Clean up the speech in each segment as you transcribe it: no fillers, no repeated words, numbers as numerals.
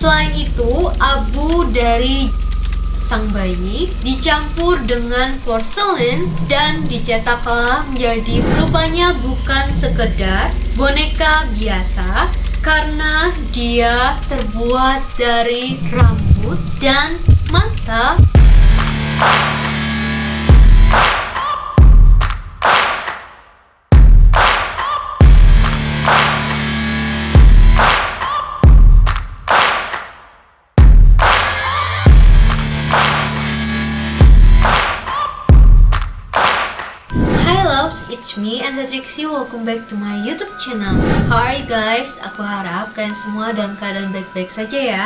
Selain itu, abu dari sang bayi dicampur dengan porselen dan dicetaklah menjadi rupanya bukan sekedar boneka biasa karena dia terbuat dari rambut dan mata. It's me and Trixie. Welcome back to my YouTube channel. How are you guys? Aku harap kalian semua dalam keadaan baik-baik saja ya.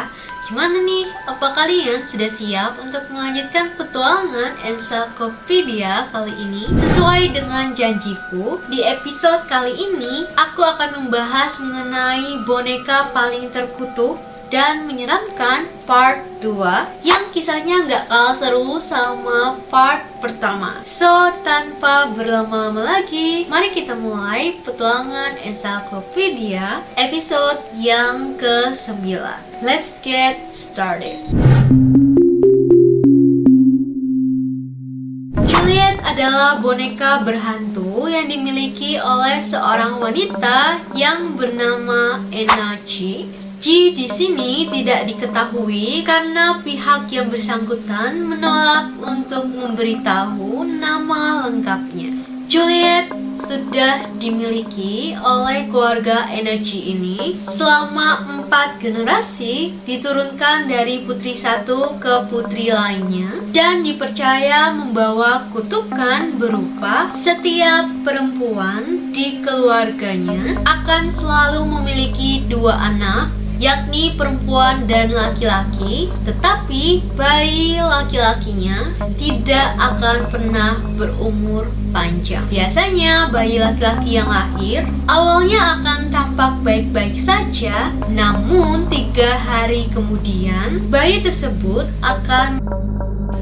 Gimana nih? Apa kalian sudah siap untuk melanjutkan petualangan ensiklopedia kali ini? Sesuai dengan janjiku, di episode kali ini aku akan membahas mengenai boneka paling terkutuk dan menyeramkan part 2 yang kisahnya nggak kalah seru sama part pertama. So, tanpa berlama-lama lagi, mari kita mulai petualangan ensiklopedia episode yang ke-9. Let's get started. Juliet adalah boneka berhantu yang dimiliki oleh seorang wanita yang bernama Anna G. G di sini tidak diketahui karena pihak yang bersangkutan menolak untuk memberitahu nama lengkapnya. Juliet sudah dimiliki oleh keluarga Energy ini selama 4 generasi, diturunkan dari putri satu ke putri lainnya, dan dipercaya membawa kutukan berupa setiap perempuan di keluarganya akan selalu memiliki 2 anak, yakni perempuan dan laki-laki, tetapi bayi laki-lakinya tidak akan pernah berumur panjang. Biasanya bayi laki-laki yang lahir awalnya akan tampak baik-baik saja, namun 3 hari kemudian bayi tersebut akan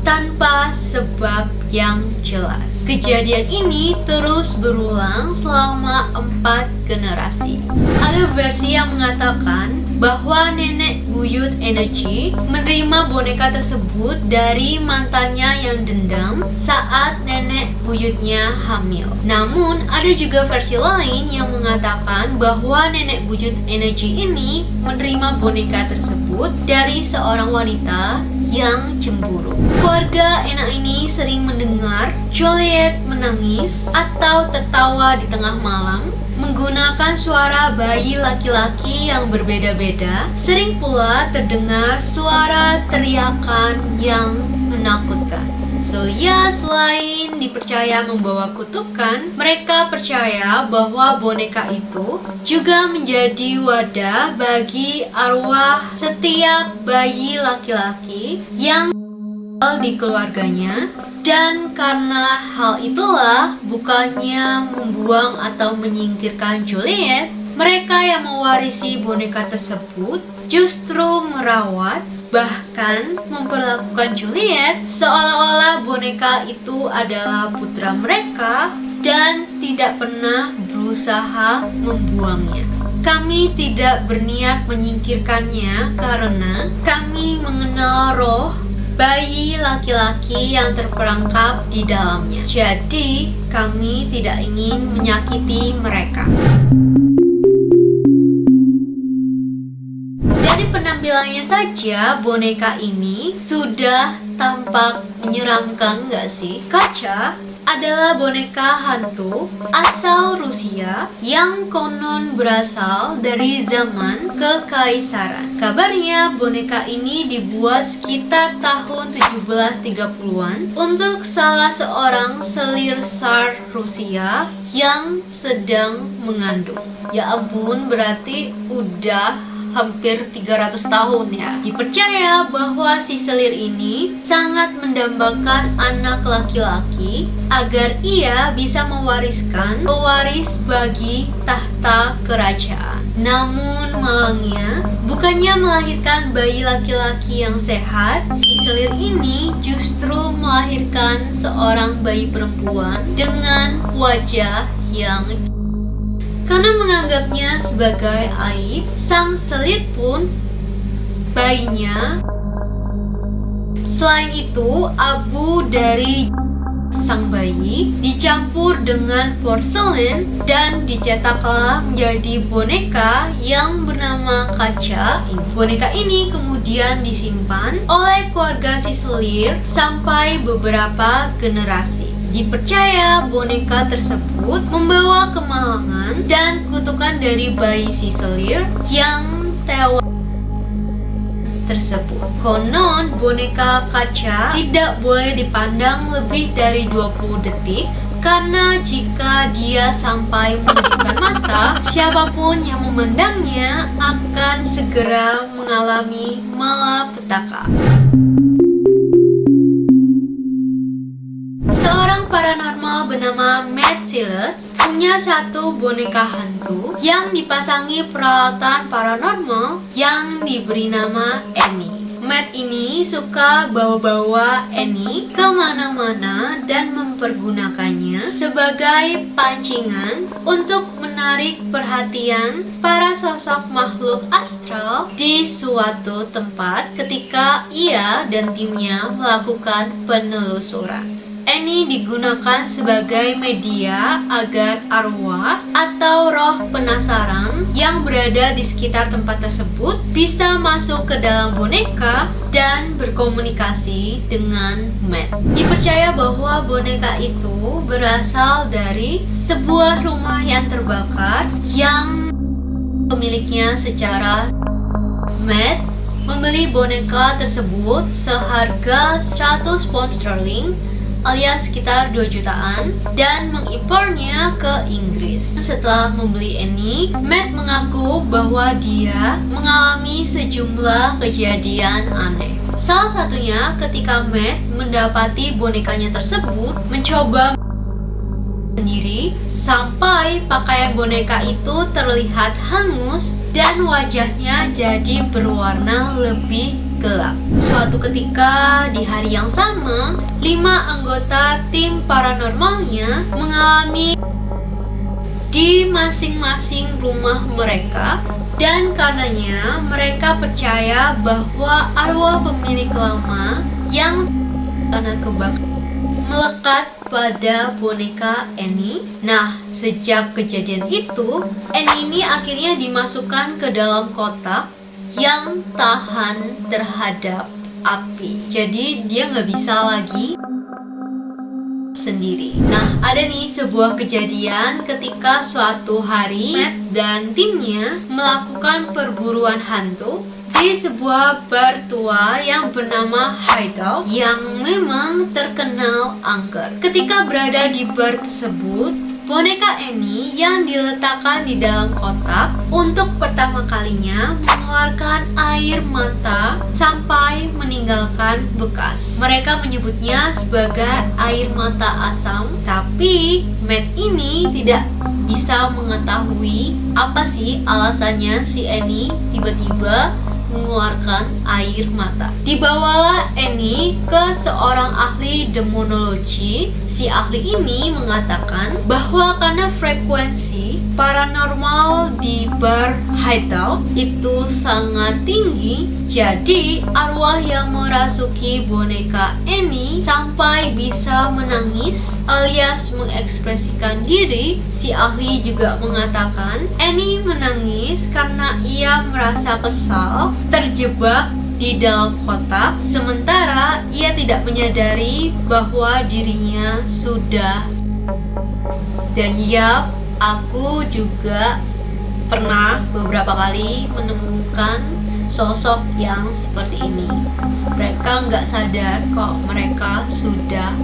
tanpa sebab yang jelas. Kejadian ini terus berulang selama 4 generasi. Ada versi yang mengatakan bahwa nenek buyut Energy menerima boneka tersebut dari mantannya yang dendam saat nenek buyutnya hamil. Namun ada juga versi lain yang mengatakan bahwa nenek buyut Energy ini menerima boneka tersebut dari seorang wanita yang cemburu. Keluarga Anna ini sering mendengar Juliet menangis atau tertawa di tengah malam menggunakan suara bayi laki-laki yang berbeda-beda. Sering pula terdengar suara teriakan yang menakutkan. So ya, selain dipercaya membawa kutukan, mereka percaya bahwa boneka itu juga menjadi wadah bagi arwah setiap bayi laki-laki yang di keluarganya. Dan karena hal itulah, bukannya membuang atau menyingkirkan Juliet, mereka yang mewarisi boneka tersebut justru merawat, bahkan memperlakukan Juliet seolah-olah boneka itu adalah putra mereka dan tidak pernah berusaha membuangnya. Kami tidak berniat menyingkirkannya karena kami mengenal roh bayi laki-laki yang terperangkap di dalamnya. Jadi, kami tidak ingin menyakiti mereka. Dari penampilannya saja, boneka ini sudah tampak menyeramkan nggak sih? Kaca adalah boneka hantu asal Rusia yang konon berasal dari zaman kekaisaran. Kabarnya boneka ini dibuat sekitar tahun 1730-an untuk salah seorang selir Tsar Rusia yang sedang mengandung. Ya ampun, berarti udah hampir 300 tahun ya. Dipercaya bahwa si selir ini sangat mendambakan anak laki-laki agar ia bisa mewariskan pewaris bagi tahta kerajaan. Namun malangnya, bukannya melahirkan bayi laki-laki yang sehat, si selir ini justru melahirkan seorang bayi perempuan dengan wajah yang karena menganggapnya sebagai aib, sang selir pun bayinya. Selain itu, abu dari sang bayi dicampur dengan porselen dan dicetaklah menjadi boneka yang bernama Kaca. Boneka ini kemudian disimpan oleh keluarga si selir sampai beberapa generasi. Dipercaya boneka tersebut membawa kemalangan dan kutukan dari bayi si selir yang tewas tersebut. Konon boneka Kaca tidak boleh dipandang lebih dari 20 detik karena jika dia sampai menundukkan mata, siapapun yang memandangnya akan segera mengalami malapetaka. Seorang paranormal bernama Matt Tillett punya satu boneka hantu yang dipasangi peralatan paranormal yang diberi nama Annie. Matt ini suka bawa-bawa Annie kemana-mana dan mempergunakannya sebagai pancingan untuk menarik perhatian para sosok makhluk astral di suatu tempat ketika ia dan timnya melakukan penelusuran. Annie digunakan sebagai media agar arwah atau roh penasaran yang berada di sekitar tempat tersebut bisa masuk ke dalam boneka dan berkomunikasi dengan Matt. Dipercaya bahwa boneka itu berasal dari sebuah rumah yang terbakar yang pemiliknya secara Matt membeli boneka tersebut seharga 100 pound sterling alias sekitar 2 jutaan dan mengimpornya ke Inggris. Setelah membeli Annie, Matt mengaku bahwa dia mengalami sejumlah kejadian aneh. Salah satunya ketika Matt mendapati bonekanya tersebut mencoba sendiri sampai pakaian boneka itu terlihat hangus dan wajahnya jadi berwarna lebih gelap. Suatu ketika di hari yang sama, 5 anggota tim paranormalnya mengalami di masing-masing rumah mereka dan karenanya mereka percaya bahwa arwah pemilik lama yang karena kebakaran melekat pada boneka Annie. Nah, sejak kejadian itu, Annie ini akhirnya dimasukkan ke dalam kotak yang tahan terhadap api. Jadi dia nggak bisa lagi sendiri. Nah, ada nih sebuah kejadian ketika suatu hari Matt dan timnya melakukan perburuan hantu di sebuah bar tua yang bernama Hideout yang memang terkenal angker. Ketika berada di bar tersebut, boneka Annie yang diletakkan di dalam kotak untuk pertama kalinya mengeluarkan air mata sampai meninggalkan bekas. Mereka menyebutnya sebagai air mata asam, tapi Matt ini tidak bisa mengetahui apa sih alasannya si Annie tiba-tiba mengeluarkan air mata. Dibawalah Annie ke seorang ahli demonologi. Si ahli ini mengatakan bahwa karena frekuensi paranormal di bar Hideout itu sangat tinggi, jadi arwah yang merasuki boneka Annie sampai bisa menangis alias mengekspresikan diri. Si ahli juga mengatakan Annie menangis karena ia merasa kesal terjebak di dalam kotak, sementara ia tidak menyadari bahwa dirinya sudah. Dan ya, aku juga pernah beberapa kali menemukan sosok yang seperti ini. Mereka nggak sadar kok mereka sudah.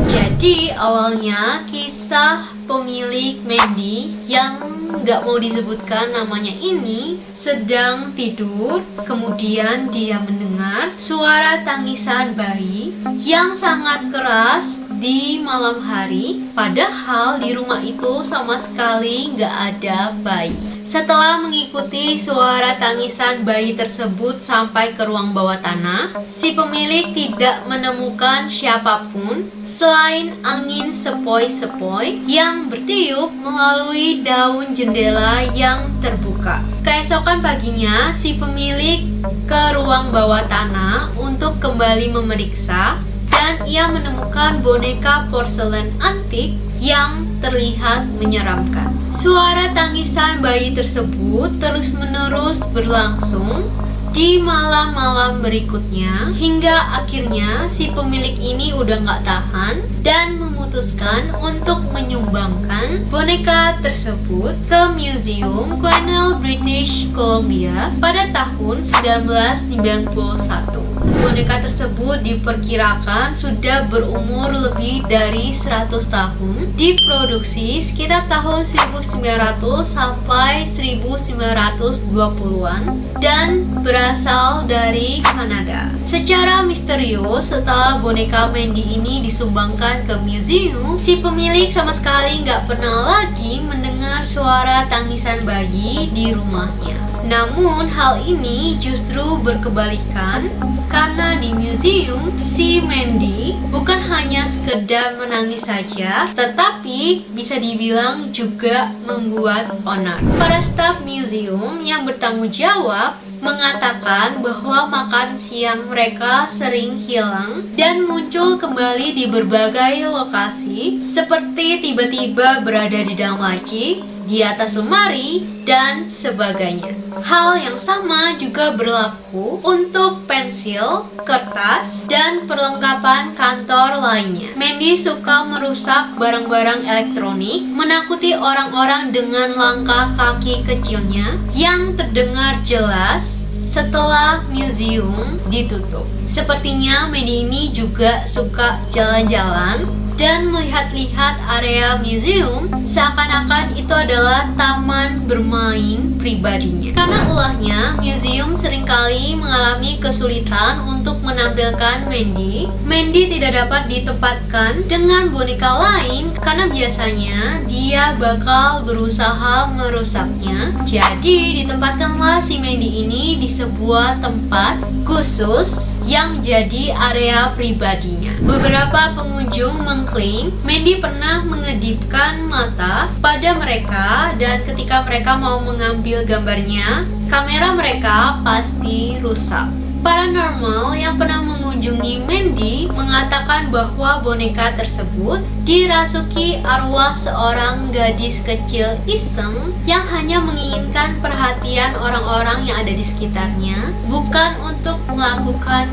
Jadi awalnya kisah pemilik Mandy yang nggak mau disebutkan namanya ini sedang tidur, kemudian dia mendengar suara tangisan bayi yang sangat keras di malam hari, padahal di rumah itu sama sekali nggak ada bayi. Setelah mengikuti suara tangisan bayi tersebut sampai ke ruang bawah tanah, si pemilik tidak menemukan siapapun selain angin sepoi-sepoi yang bertiup melalui daun jendela yang terbuka. Keesokan paginya, si pemilik ke ruang bawah tanah untuk kembali memeriksa, dan ia menemukan boneka porselen antik yang terlihat menyeramkan. Suara tangisan bayi tersebut terus-menerus berlangsung di malam-malam berikutnya, hingga akhirnya si pemilik ini udah gak tahan dan memutuskan untuk menyumbangkan boneka tersebut ke Museum Colonial British Columbia pada tahun 1991. Boneka tersebut diperkirakan sudah berumur lebih dari 100 tahun, diproduksi sekitar tahun 1900 sampai 1920-an dan berasal dari Kanada. Secara misterius, setelah boneka Mandy ini disumbangkan ke museum, si pemilik sama sekali nggak pernah lagi mendengar suara tangisan bayi di rumahnya. Namun hal ini justru berkebalikan, karena di museum si Mandy bukan hanya sekedar menangis saja, tetapi bisa dibilang juga membuat onar. Para staf museum yang bertanggung jawab mengatakan bahwa makan siang mereka sering hilang dan muncul kembali di berbagai lokasi, seperti tiba-tiba berada di dalam laci, di atas lemari, dan sebagainya. Hal yang sama juga berlaku untuk pensil, kertas, dan perlengkapan kantor lainnya. Mandy suka merusak barang-barang elektronik, menakuti orang-orang dengan langkah kaki kecilnya yang terdengar jelas setelah museum ditutup. Sepertinya Mandy ini juga suka jalan-jalan dan melihat-lihat area museum seakan-akan itu adalah taman bermain pribadinya. Karena ulahnya, museum seringkali mengalami kesulitan untuk menampilkan Mandy. Mandy tidak dapat ditempatkan dengan boneka lain karena biasanya dia bakal berusaha merusaknya. Jadi ditempatkanlah si Mandy ini di sebuah tempat khusus yang jadi area pribadinya. Beberapa pengunjung mengklaim Mandy pernah mengedipkan mata pada mereka, dan ketika mereka mau mengambil gambarnya, kamera mereka pasti rusak. Paranormal yang pernah mengunjungi Mandy mengatakan bahwa boneka tersebut dirasuki arwah seorang gadis kecil iseng yang hanya menginginkan perhatian orang-orang yang ada di sekitarnya, bukan untuk melakukan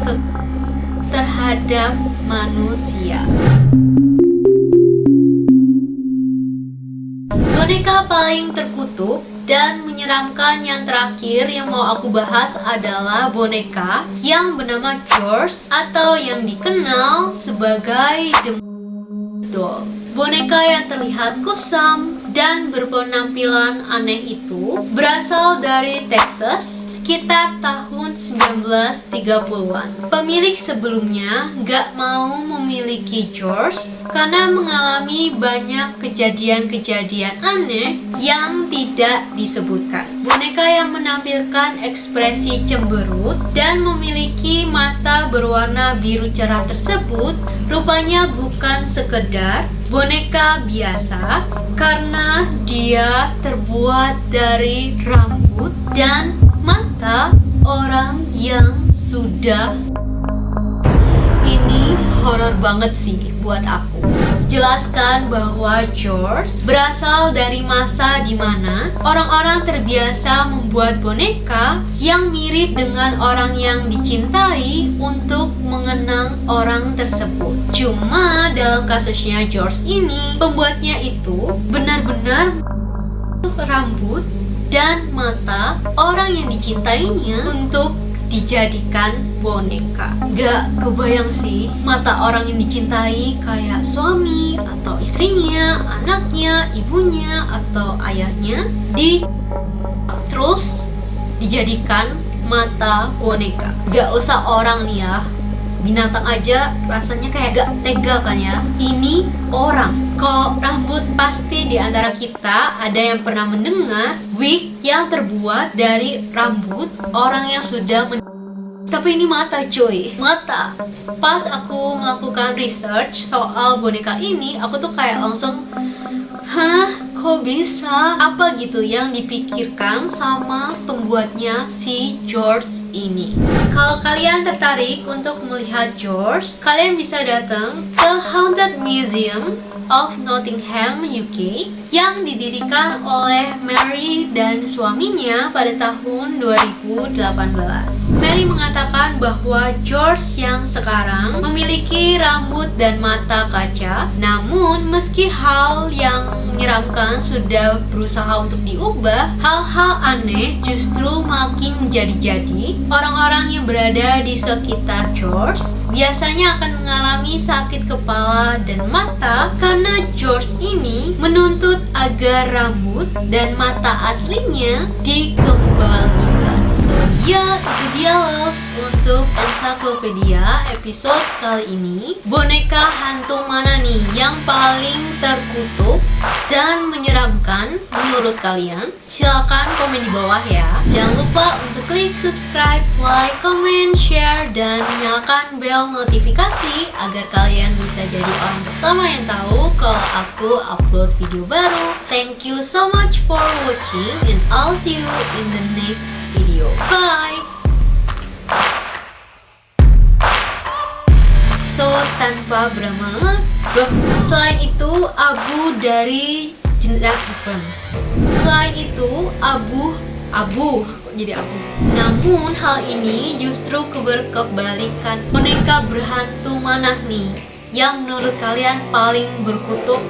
terhadap manusia. Boneka paling terkutuk dan menyeramkan yang terakhir yang mau aku bahas adalah boneka yang bernama George atau yang dikenal sebagai The Doll. Boneka yang terlihat kusam dan berpenampilan aneh itu berasal dari Texas sekitar tahun 1930-an. Pemilik sebelumnya gak mau memiliki George karena mengalami banyak kejadian-kejadian aneh yang tidak disebutkan. Boneka yang menampilkan ekspresi cemberut dan memiliki mata berwarna biru cerah tersebut rupanya bukan sekedar boneka biasa, karena dia terbuat dari rambut dan mata orang yang sudah. Ini horor banget sih buat aku. Jelaskan bahwa George berasal dari masa di mana orang-orang terbiasa membuat boneka yang mirip dengan orang yang dicintai untuk mengenang orang tersebut. Cuma dalam kasusnya George ini, pembuatnya itu benar-benar rambut dan mata orang yang dicintainya untuk dijadikan boneka. Gak kebayang sih mata orang yang dicintai kayak suami atau istrinya, anaknya, ibunya, atau ayahnya terus dijadikan mata boneka. Gak usah orang nih ya, binatang aja rasanya kayak gak tega kan ya. Ini orang. Kalau rambut pasti di antara kita ada yang pernah mendengar wig yang terbuat dari rambut orang yang sudah tapi ini mata cuy, mata. Pas aku melakukan research soal boneka ini, aku tuh kayak langsung, hah, kok bisa? Apa gitu yang dipikirkan sama pembuatnya si George ini? Kalau kalian tertarik untuk melihat George, kalian bisa datang ke Haunted Museum of Nottingham, UK yang didirikan oleh Mary dan suaminya pada tahun 2018. Mary mengatakan bahwa George yang sekarang memiliki rambut dan mata kaca, namun meski hal yang menyeramkan sudah berusaha untuk diubah, hal-hal aneh justru makin menjadi-jadi. Orang-orang yang berada di sekitar George biasanya akan mengalami sakit kepala dan mata karena George ini menuntut agar rambut dan mata aslinya dikembalikan. So ya, itu dia loves untuk ensiklopedia episode kali ini. Boneka hantu mana nih yang paling terkutuk dan menyeramkan menurut kalian? Silahkan komen di bawah ya. Jangan lupa untuk klik subscribe, like, comment, share, dan nyalakan bel notifikasi agar kalian bisa jadi orang pertama yang tahu kalau aku upload video baru. Thank you so much for watching and I'll see you in the next video. Bye! So, tanpa berlama-lama, selain itu abu dari jenazah bukan. Selain itu abu kok jadi abu. Namun hal ini justru berkebalikan. Boneka berhantu mana nih yang menurut kalian paling berkutuk?